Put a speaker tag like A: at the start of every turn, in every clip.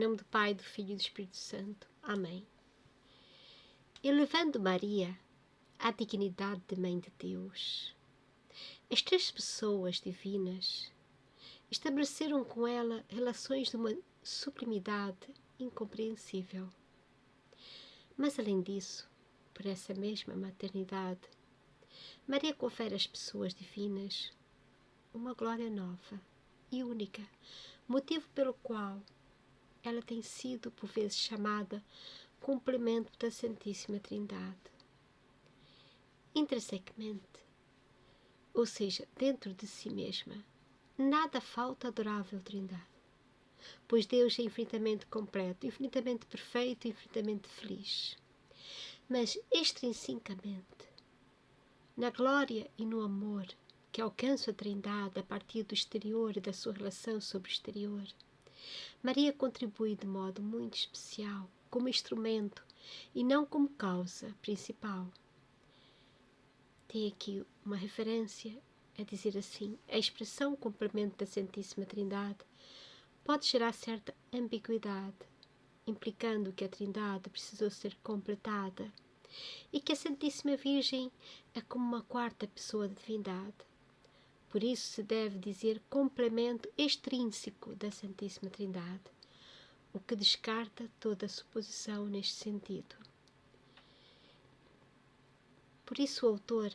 A: Em nome do Pai, do Filho e do Espírito Santo. Amém. Elevando Maria à dignidade de Mãe de Deus, as três pessoas divinas estabeleceram com ela relações de uma sublimidade incompreensível. Mas, além disso, por essa mesma maternidade, Maria confere às pessoas divinas uma glória nova e única, motivo pelo qual ela tem sido, por vezes, chamada complemento da Santíssima Trindade. Intrinsecamente, ou seja, dentro de si mesma, nada falta à adorável Trindade, pois Deus é infinitamente completo, infinitamente perfeito, infinitamente feliz. Mas, extrinsecamente, na glória e no amor que alcança a Trindade a partir do exterior e da sua relação sobre o exterior, Maria contribui de modo muito especial como instrumento e não como causa principal. Tem aqui uma referência a dizer assim: a expressão complemento da Santíssima Trindade pode gerar certa ambiguidade, implicando que a Trindade precisou ser completada e que a Santíssima Virgem é como uma quarta pessoa da divindade. Por isso se deve dizer complemento extrínseco da Santíssima Trindade, o que descarta toda suposição neste sentido. Por isso o autor,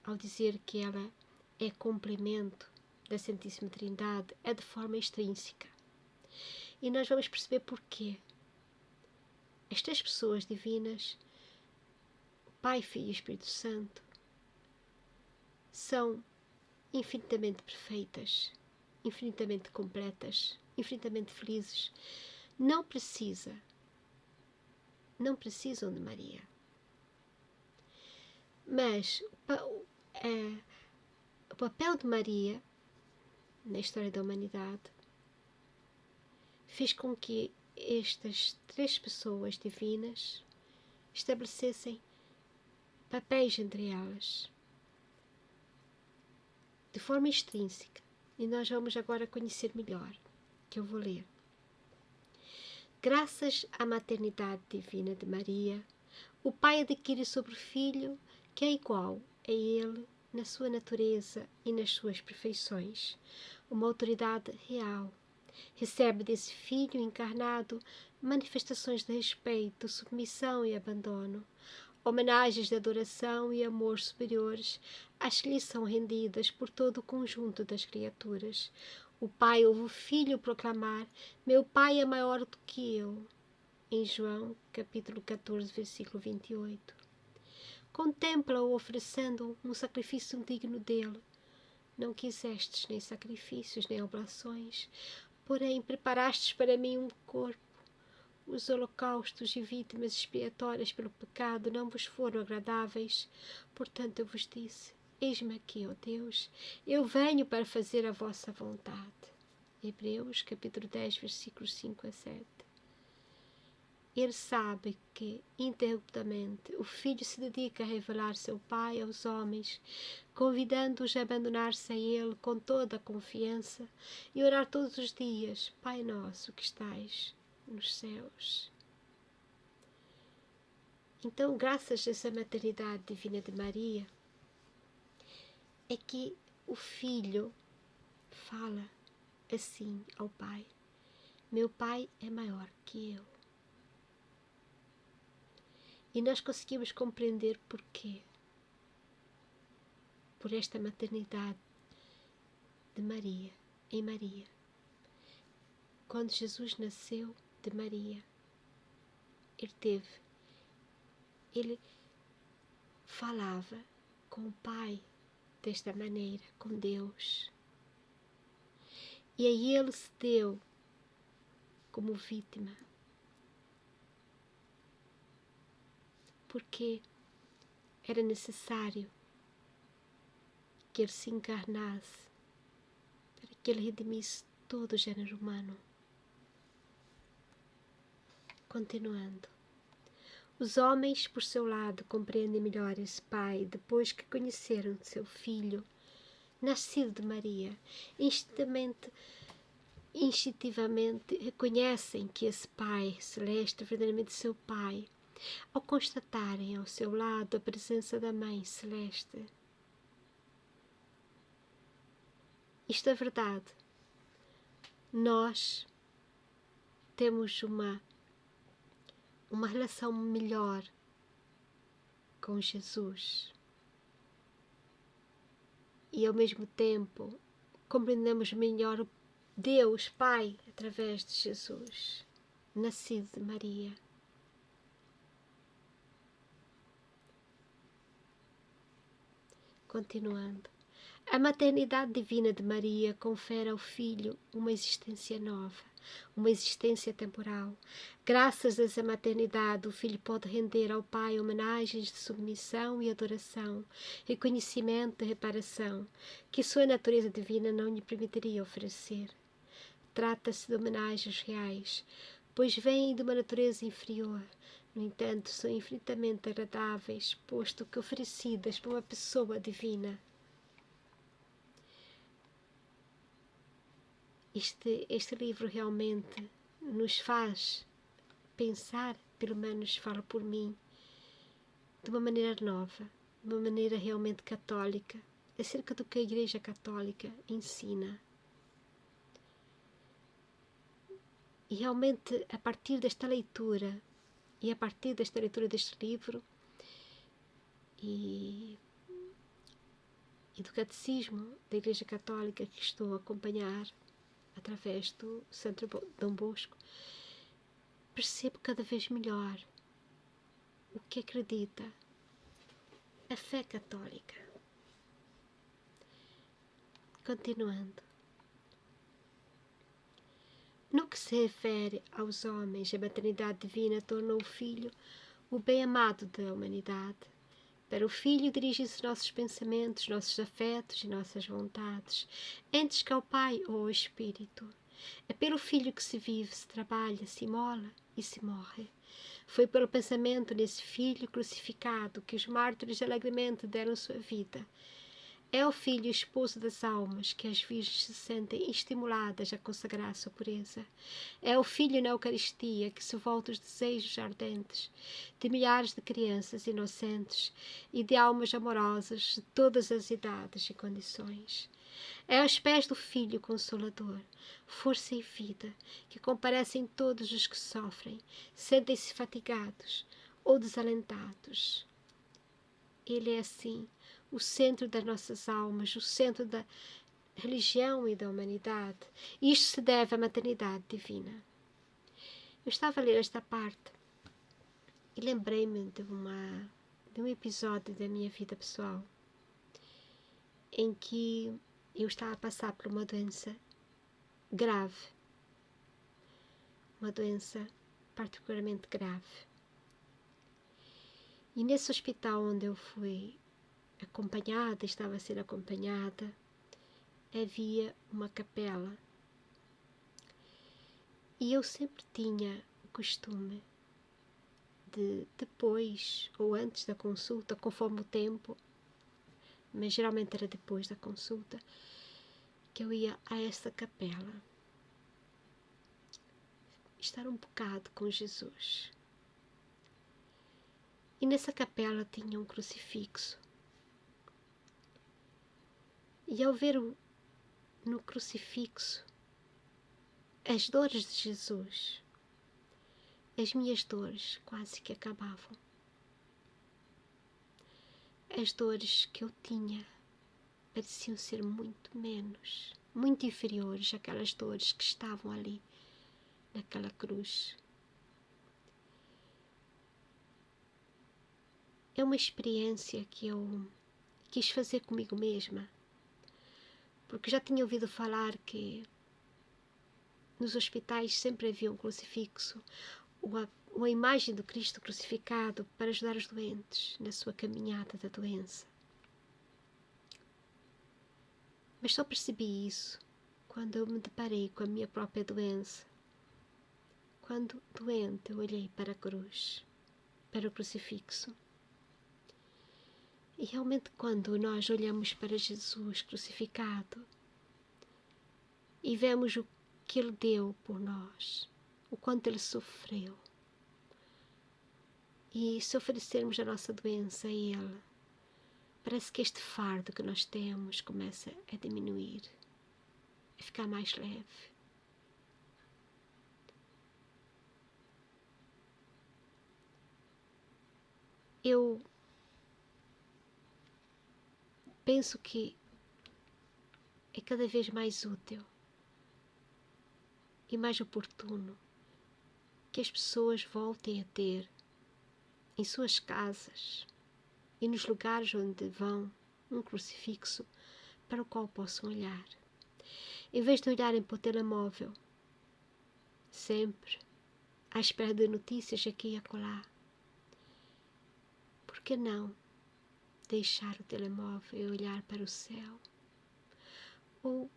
A: ao dizer que ela é complemento da Santíssima Trindade, é de forma extrínseca. E nós vamos perceber porquê. Estas pessoas divinas, o Pai, Filho e Espírito Santo, são infinitamente perfeitas, infinitamente completas, infinitamente felizes. Não precisam de Maria. Mas o papel de Maria na história da humanidade fez com que estas três pessoas divinas estabelecessem papéis entre elas de forma extrínseca, e nós vamos agora conhecer melhor, que eu vou ler. Graças à maternidade divina de Maria, o Pai adquire sobre o Filho, que é igual a ele na sua natureza e nas suas perfeições, uma autoridade real. Recebe desse Filho encarnado manifestações de respeito, submissão e abandono, homenagens de adoração e amor superiores às que lhe são rendidas por todo o conjunto das criaturas. O Pai ouve o Filho proclamar: meu Pai é maior do que eu, em João, capítulo 14, versículo 28. Contempla-o oferecendo um sacrifício digno dele. Não quisestes nem sacrifícios, nem oblações, porém preparastes para mim um corpo. Os holocaustos e vítimas expiatórias pelo pecado não vos foram agradáveis. Portanto, eu vos disse: eis-me aqui, ó Deus, eu venho para fazer a vossa vontade. Hebreus, capítulo 10, versículos 5 a 7. Ele sabe que, interruptamente, o Filho se dedica a revelar seu Pai aos homens, convidando-os a abandonar-se a Ele com toda a confiança e orar todos os dias: Pai nosso que estais nos céus. Então, graças a essa maternidade divina de Maria, é que o Filho fala assim ao Pai: meu Pai é maior que eu. E nós conseguimos compreender porquê. Por esta maternidade de Maria, em Maria. Quando Jesus nasceu de Maria, ele falava com o Pai desta maneira, com Deus. E aí ele se deu como vítima, porque era necessário que ele se encarnasse para que ele redimisse todo o gênero humano. Continuando. Os homens, por seu lado, compreendem melhor esse Pai depois que conheceram seu Filho, nascido de Maria, instintivamente reconhecem que esse Pai Celeste é verdadeiramente seu Pai, ao constatarem ao seu lado a presença da Mãe Celeste. Isto é verdade. Nós temos uma relação melhor com Jesus e ao mesmo tempo compreendemos melhor o Deus Pai através de Jesus, nascido de Maria. Continuando. A maternidade divina de Maria confere ao Filho uma existência nova, uma existência temporal. Graças a essa maternidade, o Filho pode render ao Pai homenagens de submissão e adoração, reconhecimento e reparação, que sua natureza divina não lhe permitiria oferecer. Trata-se de homenagens reais, pois vêm de uma natureza inferior. No entanto, são infinitamente agradáveis, posto que oferecidas por uma pessoa divina. Este livro realmente nos faz pensar, pelo menos falo por mim, de uma maneira nova, de uma maneira realmente católica, acerca do que a Igreja Católica ensina. E realmente, a partir desta leitura, deste livro, e do Catecismo da Igreja Católica que estou a acompanhar através do Centro Dom Bosco, percebo cada vez melhor o que acredita a fé católica. Continuando. No que se refere aos homens, a maternidade divina tornou o Filho o bem-amado da humanidade. Para o Filho dirigem-se nossos pensamentos, nossos afetos e nossas vontades, antes que ao Pai ou ao Espírito. É pelo Filho que se vive, se trabalha, se imola e se morre. Foi pelo pensamento nesse Filho crucificado que os mártires alegremente deram sua vida. É o Filho esposo das almas que as virgens se sentem estimuladas a consagrar sua pureza. É o Filho na Eucaristia que se volta os desejos ardentes de milhares de crianças inocentes e de almas amorosas de todas as idades e condições. É aos pés do Filho Consolador, força e vida, que comparecem todos os que sofrem, sentem-se fatigados ou desalentados. Ele é assim o centro das nossas almas, o centro da religião e da humanidade. Isto se deve à maternidade divina. Eu estava a ler esta parte e lembrei-me de um episódio da minha vida pessoal em que eu estava a passar por uma doença grave, uma doença particularmente grave. E nesse hospital onde eu fui estava a ser acompanhada, havia uma capela. E eu sempre tinha o costume de, depois ou antes da consulta, conforme o tempo, mas geralmente era depois da consulta, que eu ia a essa capela, estar um bocado com Jesus. E nessa capela tinha um crucifixo. E ao ver no crucifixo as dores de Jesus, as minhas dores quase que acabavam. As dores que eu tinha pareciam ser muito menos, muito inferiores àquelas dores que estavam ali, naquela cruz. É uma experiência que eu quis fazer comigo mesma, porque já tinha ouvido falar que nos hospitais sempre havia um crucifixo, uma imagem do Cristo crucificado para ajudar os doentes na sua caminhada da doença. Mas só percebi isso quando eu me deparei com a minha própria doença. Quando doente, eu olhei para a cruz, para o crucifixo. E realmente quando nós olhamos para Jesus crucificado e vemos que Ele deu por nós, o quanto Ele sofreu. E se oferecermos a nossa doença a Ele, parece que este fardo que nós temos começa a diminuir, a ficar mais leve. Eu penso que é cada vez mais útil e mais oportuno que as pessoas voltem a ter em suas casas e nos lugares onde vão um crucifixo para o qual possam olhar. Em vez de olharem para o telemóvel, sempre à espera de notícias aqui e acolá, por que não deixar o telemóvel e olhar para o céu? Ou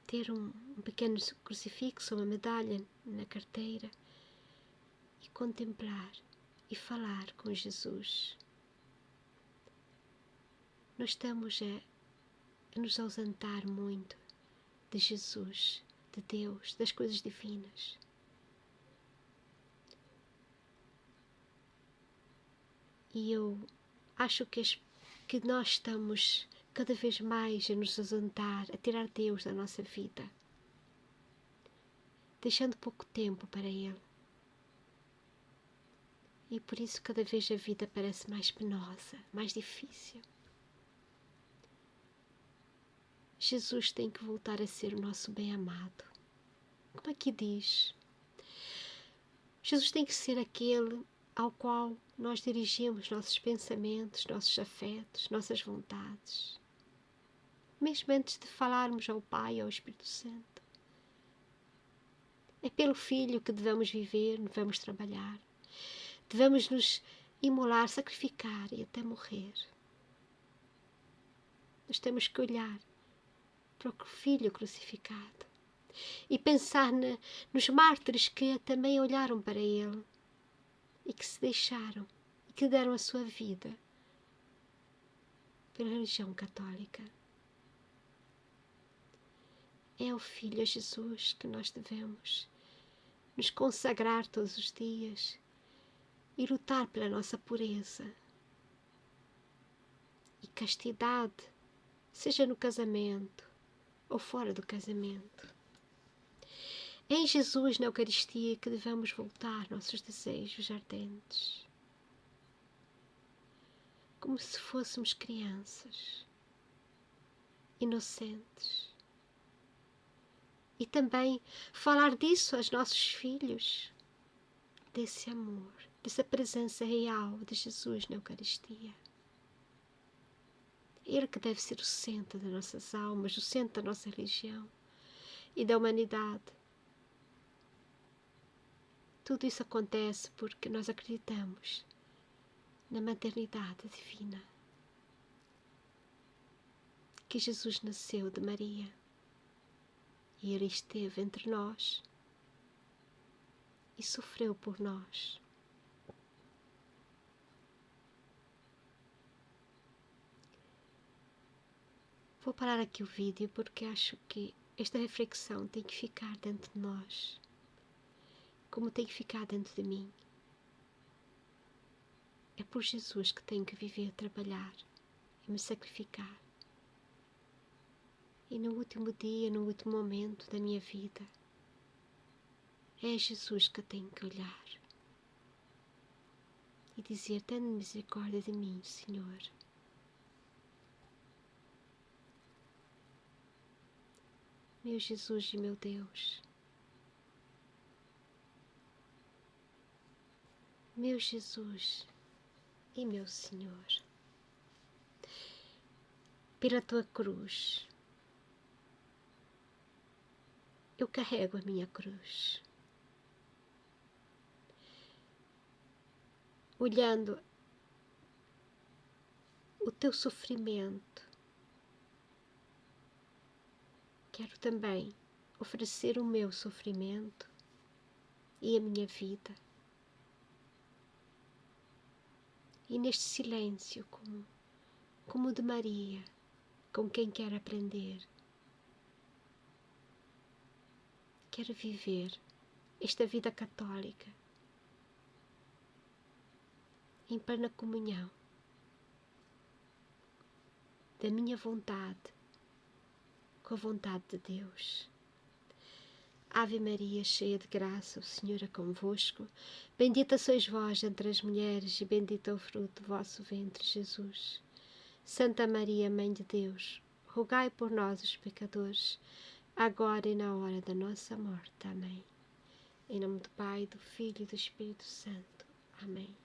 A: ter um pequeno crucifixo, uma medalha na carteira e contemplar e falar com Jesus. Nós estamos a nos ausentar muito de Jesus, de Deus, das coisas divinas. E eu acho que nós estamos cada vez mais a nos ausentar, a tirar Deus da nossa vida, deixando pouco tempo para Ele. E por isso cada vez a vida parece mais penosa, mais difícil. Jesus tem que voltar a ser o nosso bem-amado. Como aqui diz, Jesus tem que ser aquele ao qual nós dirigimos nossos pensamentos, nossos afetos, nossas vontades. Mesmo antes de falarmos ao Pai e ao Espírito Santo. É pelo Filho que devemos viver, devemos trabalhar. Devemos nos imolar, sacrificar e até morrer. Nós temos que olhar para o Filho crucificado e pensar nos mártires que também olharam para Ele e que se deixaram e que deram a sua vida pela religião católica. É ao Filho, a Jesus, que nós devemos nos consagrar todos os dias e lutar pela nossa pureza e castidade, seja no casamento ou fora do casamento. É em Jesus, na Eucaristia, que devemos voltar nossos desejos ardentes, como se fôssemos crianças, inocentes. E também falar disso aos nossos filhos, desse amor, dessa presença real de Jesus na Eucaristia. Ele que deve ser o centro das nossas almas, o centro da nossa religião e da humanidade. Tudo isso acontece porque nós acreditamos na maternidade divina. Que Jesus nasceu de Maria e Ele esteve entre nós e sofreu por nós. Vou parar aqui o vídeo porque acho que esta reflexão tem que ficar dentro de nós, como tem que ficar dentro de mim. É por Jesus que tenho que viver, trabalhar e me sacrificar. E no último dia, no último momento da minha vida, é a Jesus que eu tenho que olhar e dizer: tenha misericórdia de mim, Senhor. Meu Jesus e meu Deus. Meu Jesus e meu Senhor. Pela tua cruz, eu carrego a minha cruz. Olhando o teu sofrimento, quero também oferecer o meu sofrimento e a minha vida. E neste silêncio, como de Maria, com quem quer aprender, quero viver esta vida católica em plena comunhão da minha vontade com a vontade de Deus. Ave Maria, cheia de graça, o Senhor é convosco. Bendita sois vós entre as mulheres, e bendito é o fruto do vosso ventre, Jesus. Santa Maria, Mãe de Deus, rogai por nós, os pecadores, agora e na hora da nossa morte. Amém. Em nome do Pai, do Filho e do Espírito Santo. Amém.